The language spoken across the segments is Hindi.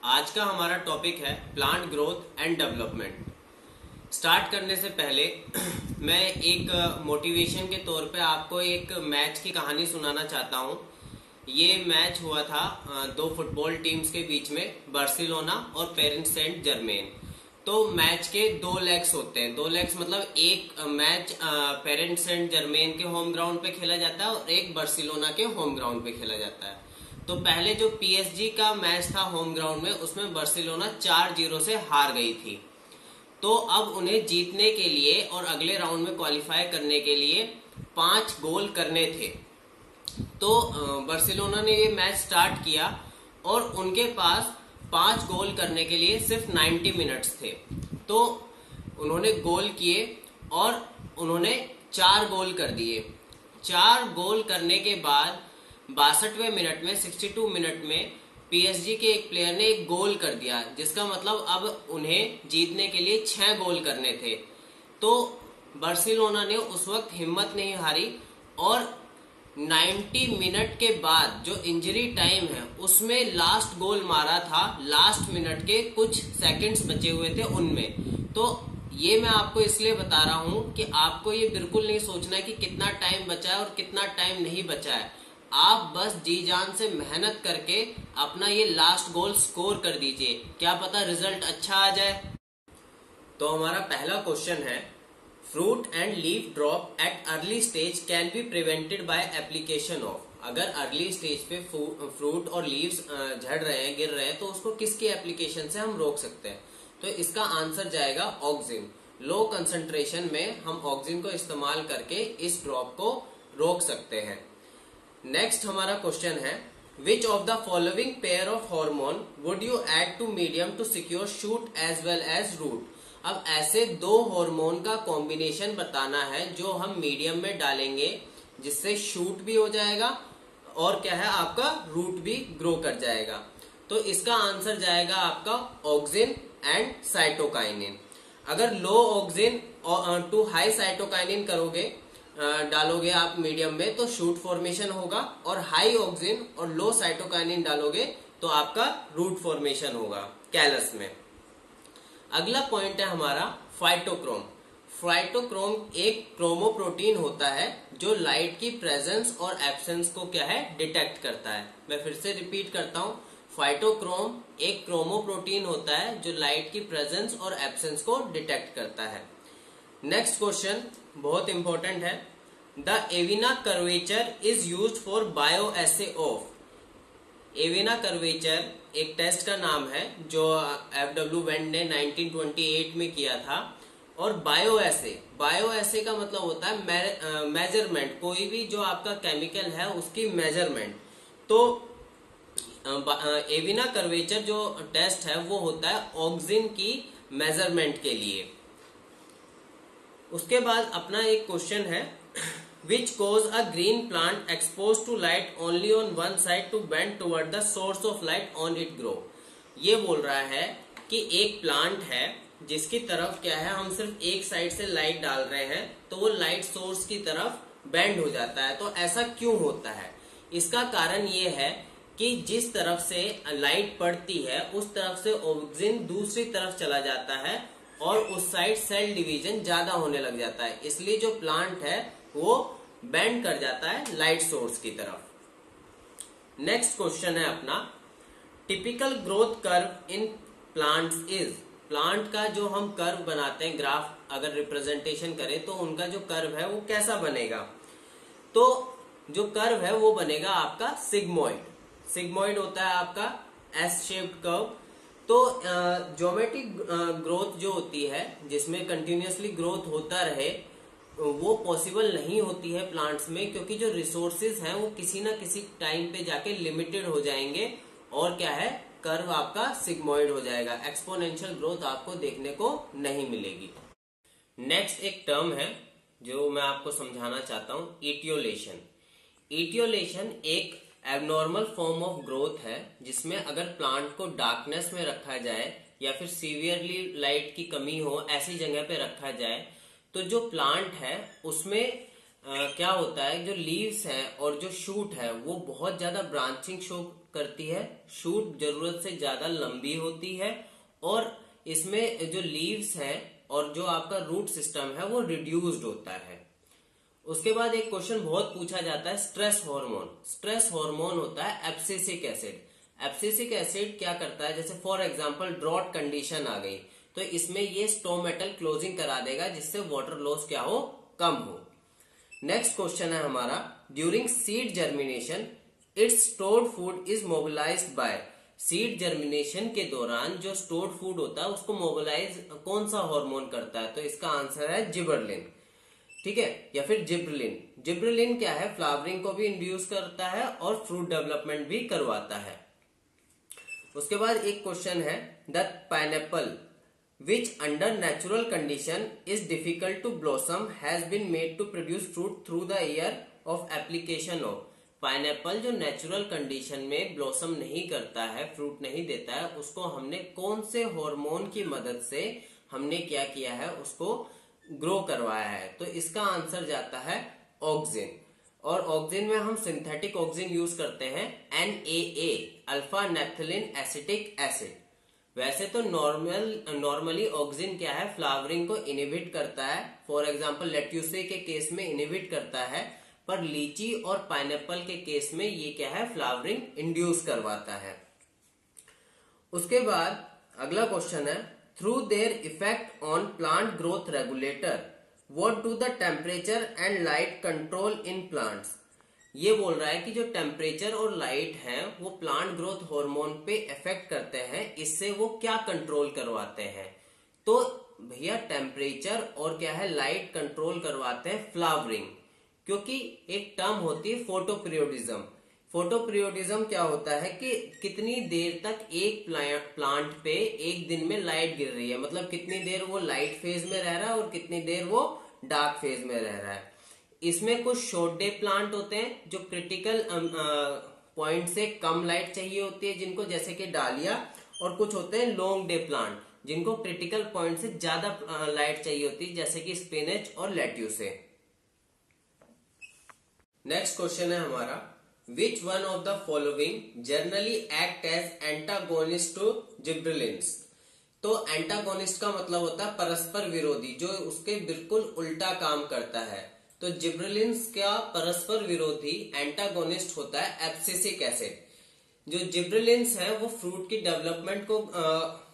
आज का हमारा टॉपिक है plant growth and development. Start करने से पहले मैं एक मोटिवेशन के तौर पे आपको एक मैच की कहानी सुनाना चाहता हूँ। ये मैच हुआ था दो फुटबॉल टीम्स के बीच में, बार्सिलोना और पेरिस सेंट जर्मेन। तो मैच के दो लेग्स होते हैं। दो लेग्स मतलब एक मैच पेरिस सेंट जर्मेन के होम ग्राउंड पे खेला जाता है और एक बार्सिलोना के होम ग्राउंड पे खेला जाता है। तो पहले जो पीएसजी का मैच था होम ग्राउंड में, उसमें बार्सिलोना 4-0 से हार गई थी। तो अब उन्हें जीतने के लिए और अगले राउंड में क्वालिफाई करने के लिए 5 गोल करने थे। तो बार्सिलोना ने ये मैच स्टार्ट किया और उनके पास 5 गोल करने के लिए सिर्फ 90 मिनट्स थे। तो उन्होंने गोल किए और उन्होंने 4 गोल कर दिए। 4 गोल करने के बाद 62वें मिनट में 62 मिनट में पीएसजी के एक प्लेयर ने एक गोल कर दिया, जिसका मतलब अब उन्हें जीतने के लिए 6 गोल करने थे। तो बार्सिलोना ने उस वक्त हिम्मत नहीं हारी और 90 मिनट के बाद जो इंजरी टाइम है उसमें लास्ट गोल मारा था। लास्ट मिनट के कुछ सेकंड्स बचे हुए थे उनमें। तो ये मैं आपको इसलिए बता रहा हूं कि आपको ये बिल्कुल नहीं सोचना है कि कितना टाइम बचा है और कितना टाइम नहीं बचा है। आप बस जी जान से मेहनत करके अपना ये लास्ट गोल स्कोर कर दीजिए, क्या पता रिजल्ट अच्छा आ जाए। तो हमारा पहला क्वेश्चन है, fruit and leaf drop at early stage can be prevented by application of. अगर अर्ली स्टेज पे फ्रूट और लीव्स झड़ रहे हैं, गिर रहे हैं, तो उसको किसकी एप्लीकेशन से हम रोक सकते हैं? तो इसका आंसर जाएगा ऑक्सिन। लो कंसंट्रेशन में हम ऑक्सिन को इस्तेमाल करके इस ड्रॉप को रोक सकते हैं। नेक्स्ट हमारा क्वेश्चन है, which of the following pair of hormone would you add to medium to secure shoot as well as root. अब ऐसे दो हार्मोन का कॉम्बिनेशन बताना है जो हम मीडियम में डालेंगे, जिससे शूट भी हो जाएगा और क्या है, आपका रूट भी ग्रो कर जाएगा। तो इसका आंसर जाएगा आपका ऑक्सिन एंड साइटोकाइनिन। अगर लो ऑक्सिन टू हाई साइटोकाइनिन करोगे, डालोगे आप मीडियम में, तो शूट फॉर्मेशन होगा, और हाई ऑक्सिन और लो साइटोकाइनिन डालोगे तो आपका रूट फॉर्मेशन होगा कैलस में। अगला पॉइंट है हमारा फाइटोक्रोम। फाइटोक्रोम एक क्रोमोप्रोटीन होता है जो लाइट की प्रेजेंस और एब्सेंस को क्या है, डिटेक्ट करता है। मैं फिर से रिपीट करता हूं, फाइटोक्रोम एक क्रोमोप्रोटीन होता है जो लाइट की प्रेजेंस और एब्सेंस को डिटेक्ट करता है। नेक्स्ट क्वेश्चन बहुत इंपॉर्टेंट है, the एविना curvature is used for bio essay of. एविना curvature एक टेस्ट का नाम है जो एफडब्ल्यू वेंड ने 1928 में किया था। और बायो एसे का मतलब होता है मेजरमेंट, कोई भी जो आपका केमिकल है उसकी मेजरमेंट। तो एविना कर्वेचर जो टेस्ट है वो होता है ऑक्सिन की मेजरमेंट के लिए। उसके बाद अपना एक क्वेश्चन है, which cause a green plant expose to light only on one side to bend toward the source of light on it grow. ये बोल रहा है कि एक प्लांट है जिसकी तरफ क्या है, हम सिर्फ एक साइड से लाइट डाल रहे हैं तो वो लाइट सोर्स की तरफ बेंड हो जाता है। तो ऐसा क्यों होता है? इसका कारण ये है कि जिस तरफ से लाइट पड़ती है उस तरफ से ऑक्सिन दूसरी तरफ चला जाता है और उस साइड सेल डिवीजन ज्यादा होने लग जाता है, इसलिए जो प्लांट है वो बेंड कर जाता है लाइट सोर्स की तरफ। नेक्स्ट क्वेश्चन है अपना, typical growth curve in plants is. Plant का जो हम कर्व बनाते हैं, ग्राफ अगर रिप्रेजेंटेशन करें तो उनका जो कर्व है वो कैसा बनेगा? तो जो कर्व है वो बनेगा आपका सिग्मोइड। सिग्मोइड होता है आपका एस शेप्ड कर्व। तो ज्योमेट्रिक ग्रोथ जो होती है, जिसमें कंटिन्यूअसली ग्रोथ होता रहे, वो पॉसिबल नहीं होती है प्लांट्स में, क्योंकि जो रिसोर्सेज हैं वो किसी ना किसी टाइम पे जाके लिमिटेड हो जाएंगे और क्या है, कर्व आपका सिग्मोइड हो जाएगा। एक्सपोनेंशियल ग्रोथ आपको देखने को नहीं मिलेगी। नेक्स्ट एक टर्म है जो मैं आपको समझाना चाहता हूं, इटियोलेशन। इटियोलेशन एक एबनॉर्मल फॉर्म ऑफ ग्रोथ है जिसमें अगर प्लांट को डार्कनेस में रखा जाए या फिर सीवियरली लाइट की कमी हो, ऐसी जगह पे रखा जाए, तो जो प्लांट है उसमें क्या होता है, जो लीव्स हैं और जो शूट है वो बहुत ज्यादा ब्रांचिंग शो करती है, शूट जरूरत से ज्यादा लंबी होती है और इसमें जो लीव्स हैं और जो आपका रूट सिस्टम है वो रिड्यूस्ड होता है। उसके बाद एक क्वेश्चन बहुत पूछा जाता है, स्ट्रेस हार्मोन। स्ट्रेस हार्मोन होता है एब्सिसिक एसिड। एब्सिसिक एसिड क्या करता है, जैसे फॉर एग्जांपल ड्रॉट कंडीशन आ गई तो इसमें ये स्टोमेटल क्लोजिंग करा देगा जिससे वाटर लॉस क्या हो, कम हो। नेक्स्ट क्वेश्चन है हमारा, during seed germination its stored food is mobilised by. Seed germination के दौरान जो स्टोर्ड फूड होता है उसको मोबिलाइज कौन सा हार्मोन करता है, तो इसका आंसर है जिबरलिन, ठीक है, या फिर जिब्रेलिन। जिब्रेलिन क्या है, फ्लावरिंग को भी इंड्यूस करता है और फ्रूट डेवलपमेंट भी करवाता है। उसके बाद एक क्वेश्चन है, the pineapple which under natural condition is difficult to blossom has been made to produce fruit through the year of application of. Pineapple जो नेचुरल कंडीशन में ब्लॉसम नहीं करता है, फ्रूट नहीं देता है, उसको हमने कौन से हार्मोन की मदद से हमने क्या किया है, उसको ग्रो करवाया है, तो इसका आंसर जाता है ऑक्सिन। और ऑक्सिन में हम सिंथेटिक ऑक्सिन यूज करते हैं NAA, alpha naphthalene acetic acid. वैसे तो नॉर्मली ऑक्सिन क्या है, फ्लावरिंग को इनहिबिट करता है, फॉर एग्जांपल लेट्यूसे के केस में इनहिबिट करता है, पर लीची और पाइनएप्पल के केस में ये क्या है, फ्लावरिंग इंड्यूस करवाता है। उसके बाद अगला क्वेश्चन है, through their effect on plant growth regulator what do the temperature and light control in plants. ये बोल रहा है कि जो टेम्परेचर और लाइट है वो प्लांट ग्रोथ हार्मोन पे इफेक्ट करते हैं, इससे वो क्या कंट्रोल करवाते हैं, तो भैया टेम्परेचर और क्या है, लाइट कंट्रोल करवाते हैं फ्लावरिंग, क्योंकि एक टर्म होती है फोटोपीरियोडिज्म। फोटोपीरियोडिज्म क्या होता है कि कितनी देर तक एक प्लांट पे एक दिन में लाइट गिर रही है, मतलब कितनी देर वो लाइट फेज में रह रहा है और कितनी देर वो डार्क फेज में रह रहा है। इसमें कुछ शॉर्ट डे प्लांट होते हैं जो क्रिटिकल पॉइंट से कम लाइट चाहिए होती है जिनको, जैसे कि डालिया, और कुछ होते हैं लॉन्ग डे प्लांट जिनको क्रिटिकल पॉइंट से ज्यादा लाइट चाहिए होती है, जैसे कि स्पिनच और लेट्यूसे। नेक्स्ट क्वेश्चन है हमारा, which one of the following generally act as antagonist to gibberellins. तो एंटागोनिस्ट का मतलब होता है परस्पर विरोधी, जो उसके बिल्कुल उल्टा काम करता है। तो जिब्रेलिन्स का परस्पर विरोधी एंटागोनिस्ट होता है एब्सिसिक एसिड। जो जिब्रेलिन्स है वो फ्रूट की डेवलपमेंट को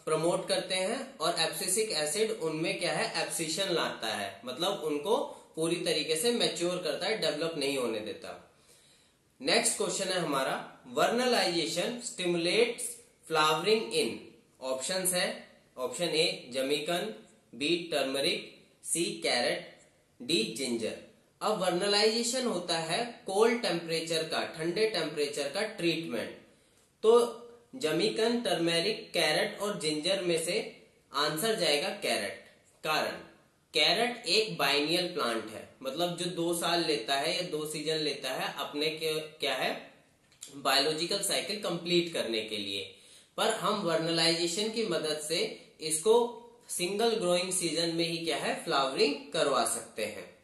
प्रमोट करते हैं और एब्सिसिक एसिड उनमें क्या है, एब्सिशन लाता है, मतलब उनको पूरी तरीके से मैच्योर करता है, डेवलप नहीं होने देता। नेक्स्ट क्वेश्चन है हमारा, vernalization stimulates flowering in. Options है, ऑप्शन ए जमीकन, B turmeric, C carrot, D ginger. अब वर्नलाइजेशन होता है कोल्ड टेम्परेचर का, ठंडे टेम्परेचर का ट्रीटमेंट। तो जमीकन, टर्मेरिक, कैरेट और जिंजर में से आंसर जाएगा कैरेट। कारण कैरेट एक बाइनियल प्लांट है, मतलब जो 2 साल लेता है या 2 सीजन लेता है अपने क्या है, बायोलॉजिकल साइकिल कंप्लीट करने के लिए, पर हम वर्नलाइजेशन की मदद से इसको सिंगल ग्रोइंग सीजन में ही क्या है, फ्लावरिंग करवा सकते हैं।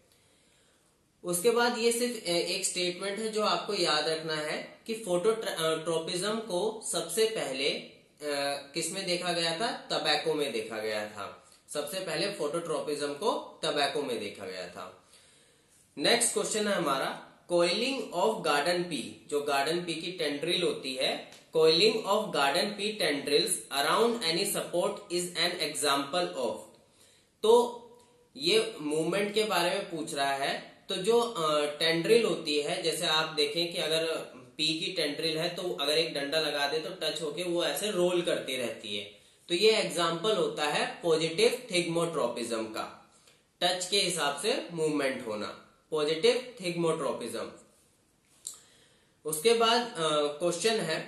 उसके बाद ये सिर्फ एक स्टेटमेंट है जो आपको याद रखना है कि फोटोट्रोपिज्म को सबसे पहले किसमें देखा गया था, टबैको में देखा गया था। सबसे पहले फोटोट्रोपिज्म को टबैको में देखा गया था। नेक्स्ट क्वेश्चन है हमारा, कोइलिंग ऑफ गार्डन पी। जो गार्डन पी की टेंड्रिल होती है, coiling of garden pea tendrils around any support is an example of. तो ये मूवमेंट के बारे में पूछ रहा है। तो जो टेंड्रिल होती है, जैसे आप देखें कि अगर पी की टेंड्रिल है तो अगर एक डंडा लगा दे तो टच होके वो ऐसे रोल करती रहती है, तो ये एग्जाम्पल होता है पॉजिटिव थिग्मोट्रोपिज्म का, टच के हिसाब से मूवमेंट होना, पॉजिटिव थिग्मोट्रोपिज्म। उसके बाद क्वेश्चन है,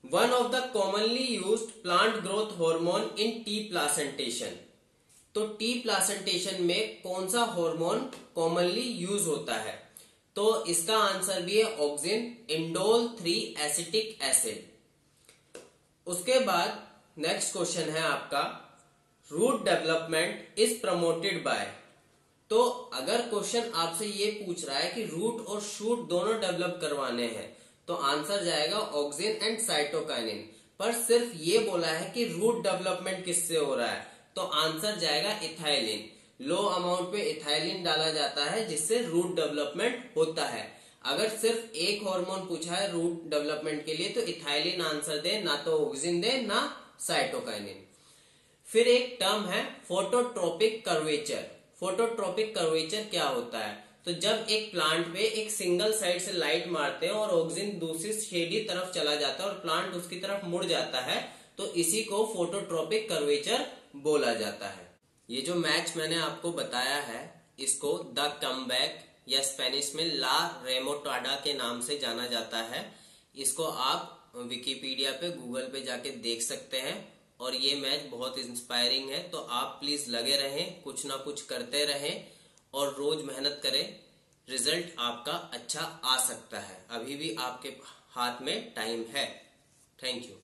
one of the commonly used plant growth hormone in T placentation. तो टी प्लासेंटेशन में कौन सा हार्मोन कॉमनली यूज होता है, तो इसका आंसर भी है ऑक्सिन, इंडोल 3 एसिटिक एसिड। उसके बाद नेक्स्ट क्वेश्चन है आपका, root development is promoted by. तो अगर क्वेश्चन आपसे ये पूछ रहा है कि रूट और शूट दोनों डेवलप करवाने हैं, तो आंसर जाएगा ऑक्सिन एंड साइटोकाइनिन। पर सिर्फ ये बोला है कि रूट डेवलपमेंट किससे हो रहा है, तो आंसर जाएगा इथाइलिन। लो अमाउंट पे इथाइलिन डाला जाता है जिससे रूट डेवलपमेंट होता है। अगर सिर्फ एक हार्मोन पूछा है रूट डेवलपमेंट के लिए तो इथाइलिन आंसर दे, ना तो ऑक्सिन दे ना साइटोकाइनिन। फिर एक टर्म है फोटोट्रोपिक कर्वेचर। फोटोट्रोपिक कर्वेचर क्या होता है, तो जब एक प्लांट पे एक सिंगल साइड से लाइट मारते हैं और ऑक्सिन दूसरी शेडी तरफ चला जाता है और प्लांट उसकी तरफ मुड़ जाता है, तो इसी को फोटोट्रोपिक कर्वेचर बोला जाता है। ये जो मैच मैंने आपको बताया है इसको द कमबैक या स्पेनिश में ला रेमोटाडा के नाम से जाना जाता है। इसको आप विकिपीडिया पे गूगल पे जाके देख सकते हैं और ये मैच बहुत इंस्पायरिंग है। तो आप प्लीज लगे रहें, कुछ ना कुछ करते रहें और रोज मेहनत करें, रिजल्ट आपका अच्छा आ सकता है। अभी भी आपके हाथ में टाइम है। Thank you.